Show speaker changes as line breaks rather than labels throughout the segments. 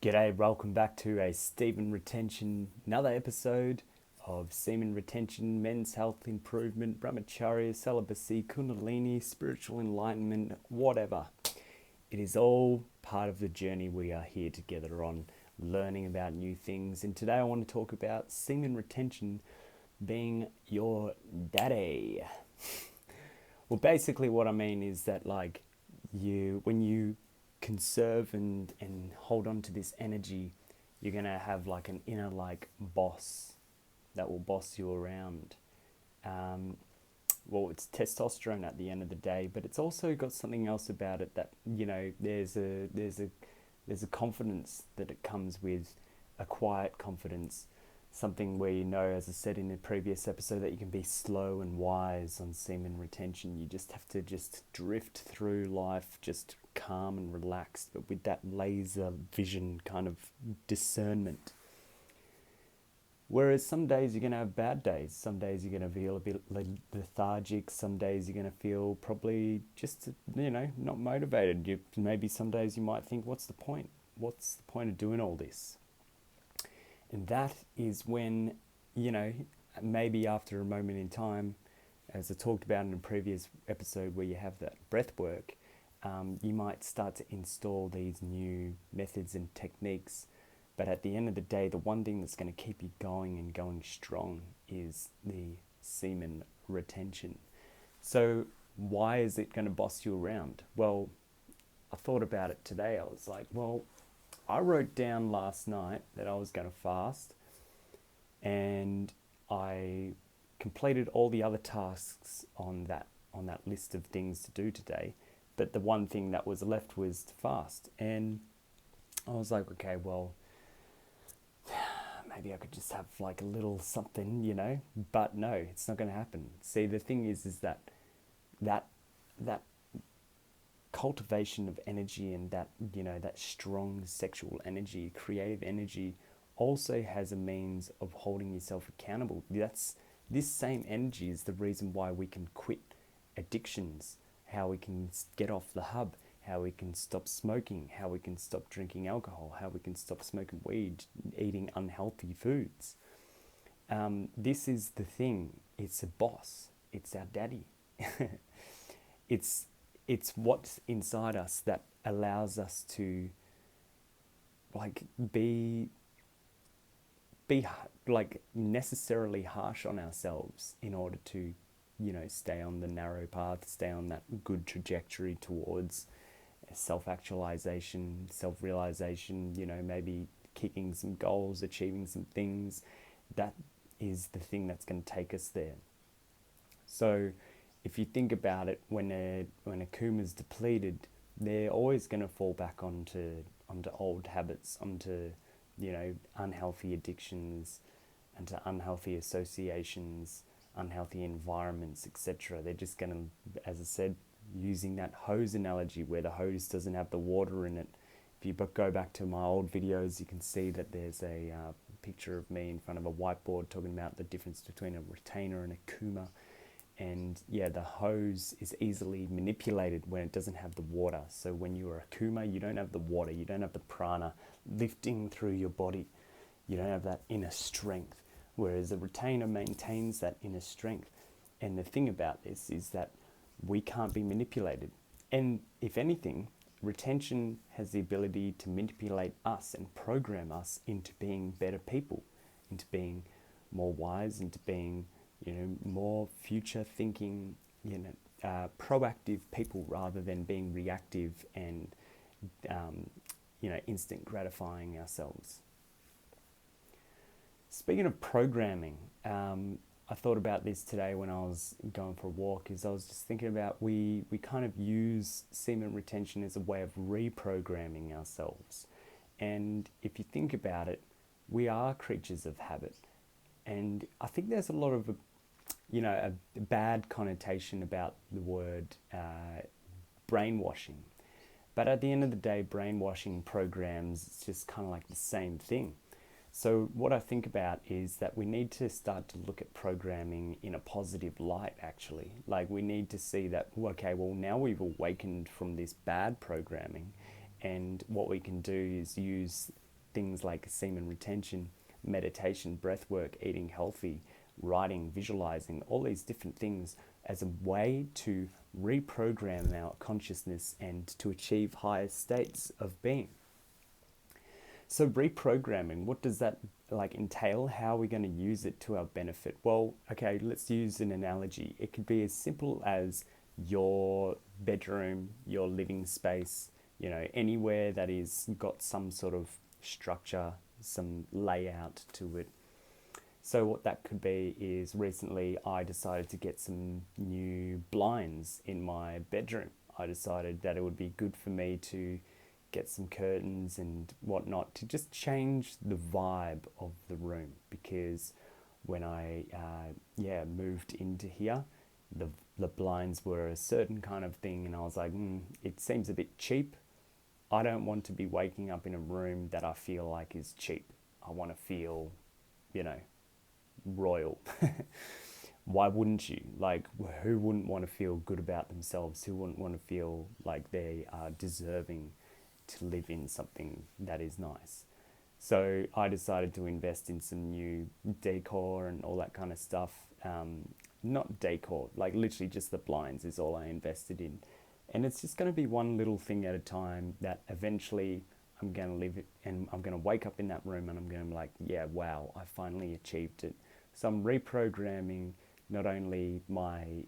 G'day, welcome back to a Stephen Retention, another episode of Semen Retention, Men's Health Improvement, Brahmacharya, Celibacy, Kundalini, Spiritual Enlightenment, whatever. It is all part of the journey we are here together on, learning about new things. And today I want to talk about semen retention being your daddy. Well, basically what I mean is that when you conserve and hold on to this energy, you're going to have like an inner boss that will boss you around. Well, it's testosterone at the end of the day, but it's also got something else about it that, there's a confidence that it comes with, a quiet confidence, something where as I said in the previous episode, that you can be slow and wise on semen retention. You just have to drift through life, just calm and relaxed, but with that laser vision kind of discernment. Whereas some days you're going to have bad days. Some days you're going to feel a bit lethargic. Some days you're going to feel probably just, not motivated. Maybe some days you might think, what's the point? What's the point of doing all this? And that is when, maybe after a moment in time, as I talked about in a previous episode where you have that breath work, you might start to install these new methods and techniques. But at the end of the day, the one thing that's going to keep you going and going strong is the semen retention. So why is it going to boss you around? Well, I thought about it today. I was like, I wrote down last night that I was going to fast, and I completed all the other tasks on that list of things to do today. But the one thing that was left was to fast. And I was like, okay, well, maybe I could just have like a little something, but no, it's not going to happen. See, the thing is that cultivation of energy and that strong sexual energy, creative energy, also has a means of holding yourself accountable. This same energy is the reason why we can quit addictions, how we can get off the hub, how we can stop smoking, how we can stop drinking alcohol, how we can stop smoking weed, eating unhealthy foods. This is the thing. It's a boss. It's our daddy. It's what's inside us that allows us to be necessarily harsh on ourselves in order to stay on the narrow path, stay on that good trajectory towards self-actualization, self-realization, maybe kicking some goals, achieving some things. That is the thing that's going to take us there. So if you think about it, when a kuma's depleted, they're always going to fall back onto old habits, onto unhealthy addictions, onto unhealthy associations, unhealthy environments, etc. They're just going to, as I said, using that hose analogy where the hose doesn't have the water in it. If you go back to my old videos, you can see that there's a picture of me in front of a whiteboard talking about the difference between a retainer and a kuma. And the hose is easily manipulated when it doesn't have the water. So when you are a kuma, you don't have the water, you don't have the prana lifting through your body. You don't have that inner strength. Whereas a retainer maintains that inner strength. And the thing about this is that we can't be manipulated. And if anything, retention has the ability to manipulate us and program us into being better people, into being more wise, into being more future thinking, proactive people rather than being reactive and, instant gratifying ourselves. Speaking of programming, I thought about this today when I was going for a walk. I was just thinking about we kind of use semen retention as a way of reprogramming ourselves. And if you think about it, we are creatures of habit. And I think there's a lot of a bad connotation about the word brainwashing. But at the end of the day, brainwashing programs, it's just kind of like the same thing. So what I think about is that we need to start to look at programming in a positive light, actually. We need to see that, okay, well, now we've awakened from this bad programming, and what we can do is use things like semen retention, meditation, breath work, eating healthy, writing, visualizing, all these different things as a way to reprogram our consciousness and to achieve higher states of being. So reprogramming, what does that entail? How are we going to use it to our benefit? Well, okay, let's use an analogy. It could be as simple as your bedroom, your living space, anywhere that is got some sort of structure, some layout to it. So what that could be is recently I decided to get some new blinds in my bedroom. I decided that it would be good for me to get some curtains and whatnot to just change the vibe of the room, because when I moved into here, the blinds were a certain kind of thing, and I was like, it seems a bit cheap. I don't want to be waking up in a room that I feel like is cheap. I want to feel, royal. Why wouldn't you? Who wouldn't want to feel good about themselves? Who wouldn't want to feel like they are deserving to live in something that is nice? So I decided to invest in some new decor and all that kind of stuff. Not decor, literally just the blinds is all I invested in. And it's just going to be one little thing at a time that eventually I'm going to live it, and I'm going to wake up in that room and I'm going to be like, yeah, wow, I finally achieved it. So I'm reprogramming not only my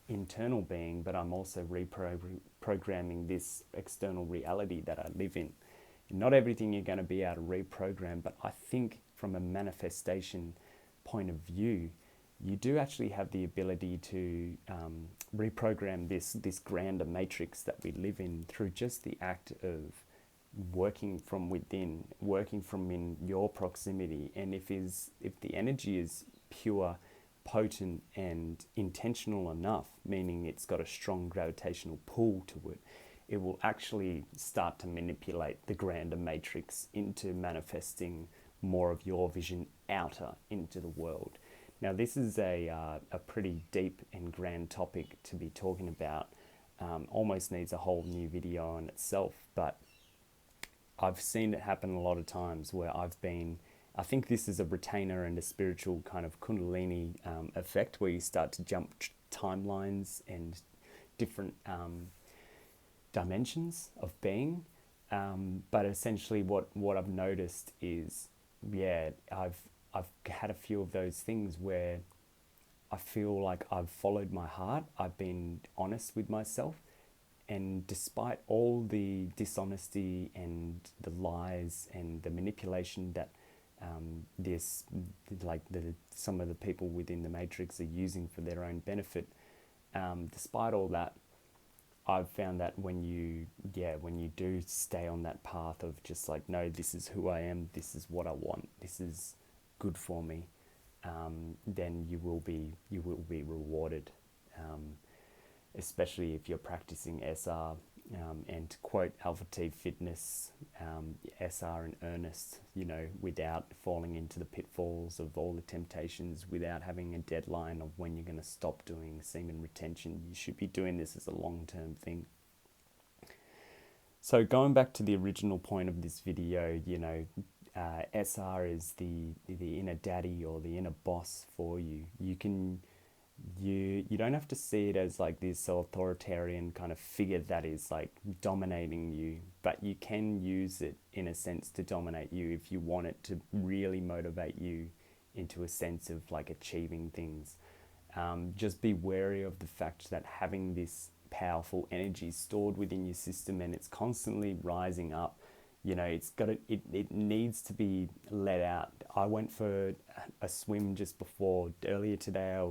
internal being, but I'm also reprogramming this external reality that I live in. And not everything you're going to be able to reprogram, but I think from a manifestation point of view, you do actually have the ability to reprogram this grander matrix that we live in through just the act of working from within, working from in your proximity. And if the energy is pure, potent and intentional enough, meaning it's got a strong gravitational pull to it, it will actually start to manipulate the grander matrix into manifesting more of your vision outer into the world. Now, this is a pretty deep and grand topic to be talking about. Almost needs a whole new video on itself, but I've seen it happen a lot of times where I think this is a retainer and a spiritual kind of kundalini effect, where you start to jump timelines and different dimensions of being. But essentially what I've noticed is, I've had a few of those things where I feel like I've followed my heart. I've been honest with myself. And despite all the dishonesty and the lies and the manipulation that some of the people within the matrix are using for their own benefit, despite all that, I've found that when you do stay on that path of just no, this is who I am, this is what I want, this is good for me, then you will be rewarded, especially if you're practicing SR, and to quote Alpha T Fitness, SR in earnest, without falling into the pitfalls of all the temptations, without having a deadline of when you're going to stop doing semen retention. You should be doing this as a long-term thing. So going back to the original point of this video, SR is the inner daddy or the inner boss for you. You don't have to see it as this authoritarian kind of figure that is dominating you, but you can use it in a sense to dominate you if you want it to really motivate you into a sense of achieving things. Just be wary of the fact that having this powerful energy stored within your system and it's constantly rising up, it needs to be let out. I went for a swim just before, earlier today.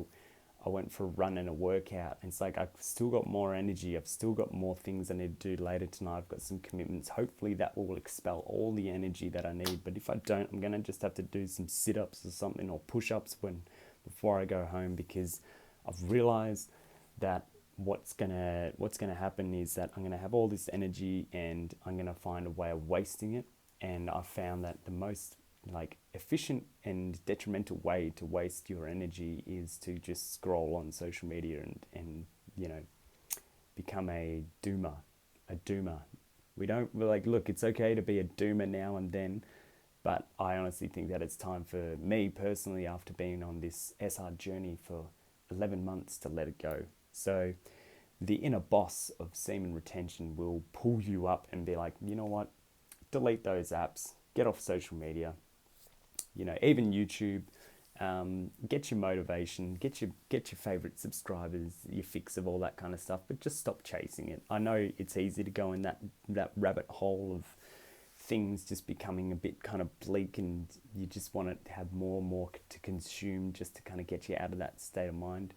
I went for a run and a workout, and it's I've still got more energy, I've still got more things I need to do later tonight, I've got some commitments. Hopefully that will expel all the energy that I need, but if I don't, I'm going to just have to do some sit-ups or something, or push-ups before I go home, because I've realized that what's gonna happen is that I'm gonna have all this energy and I'm gonna find a way of wasting it. And I found that the most efficient and detrimental way to waste your energy is to just scroll on social media and become a doomer, We're like, look, it's okay to be a doomer now and then, but I honestly think that it's time for me personally, after being on this SR journey for 11 months, to let it go. So the inner boss of semen retention will pull you up and be like, you know what, delete those apps, get off social media, even YouTube. Get your motivation, get your favorite subscribers, your fix of all that kind of stuff, but just stop chasing it. I know it's easy to go in that rabbit hole of things just becoming a bit kind of bleak, and you just want to have more and more to consume just to kind of get you out of that state of mind.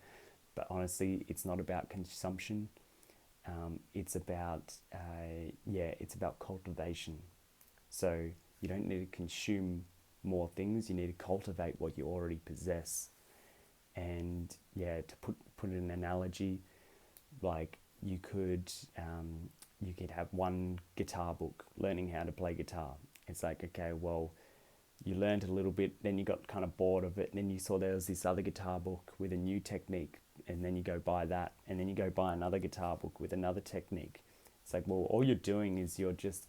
But honestly, it's not about consumption. It's about it's about cultivation. So you don't need to consume more things. You need to cultivate what you already possess. And to put in an analogy, like you could have one guitar book, learning how to play guitar. It's like, okay, well, you learned a little bit, then you got kind of bored of it, and then you saw there was this other guitar book with a new technique, and then you go buy that, and then you go buy another guitar book with another technique. It's like, well, all you're doing is you're just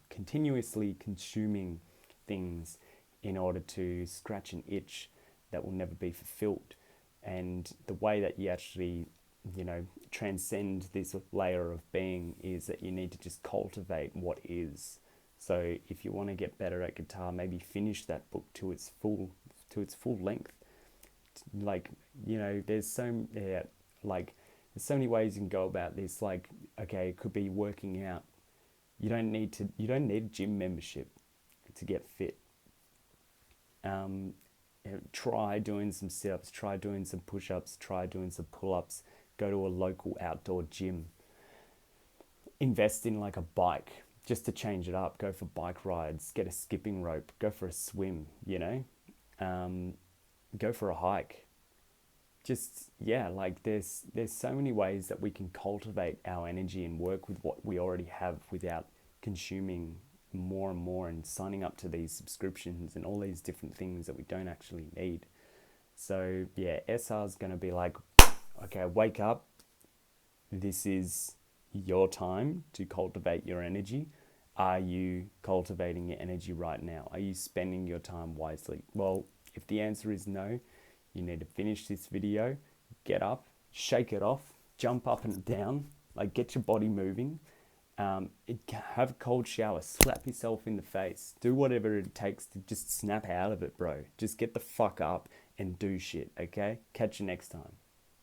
continuously consuming things in order to scratch an itch that will never be fulfilled. And the way that you actually, transcend this layer of being is that you need to just cultivate what is. So if you want to get better at guitar, maybe finish that book to its full length. Like, there's so many ways you can go about this. Like, okay, it could be working out. You don't need a gym membership to get fit. Try doing some sit-ups, try doing some push-ups, try doing some pull-ups. Go to a local outdoor gym. Invest in like a bike just to change it up. Go for bike rides, get a skipping rope, go for a swim, go for a hike. Just, there's so many ways that we can cultivate our energy and work with what we already have without consuming more and more and signing up to these subscriptions and all these different things that we don't actually need. So SR's going to be like, okay, wake up. This is your time to cultivate your energy. Are you cultivating your energy right now? Are you spending your time wisely? Well, if the answer is no, you need to finish this video, get up, shake it off, jump up and down, like get your body moving. Have a cold shower, slap yourself in the face, do whatever it takes to just snap out of it, bro. Just get the fuck up and do shit, okay? Catch you next time.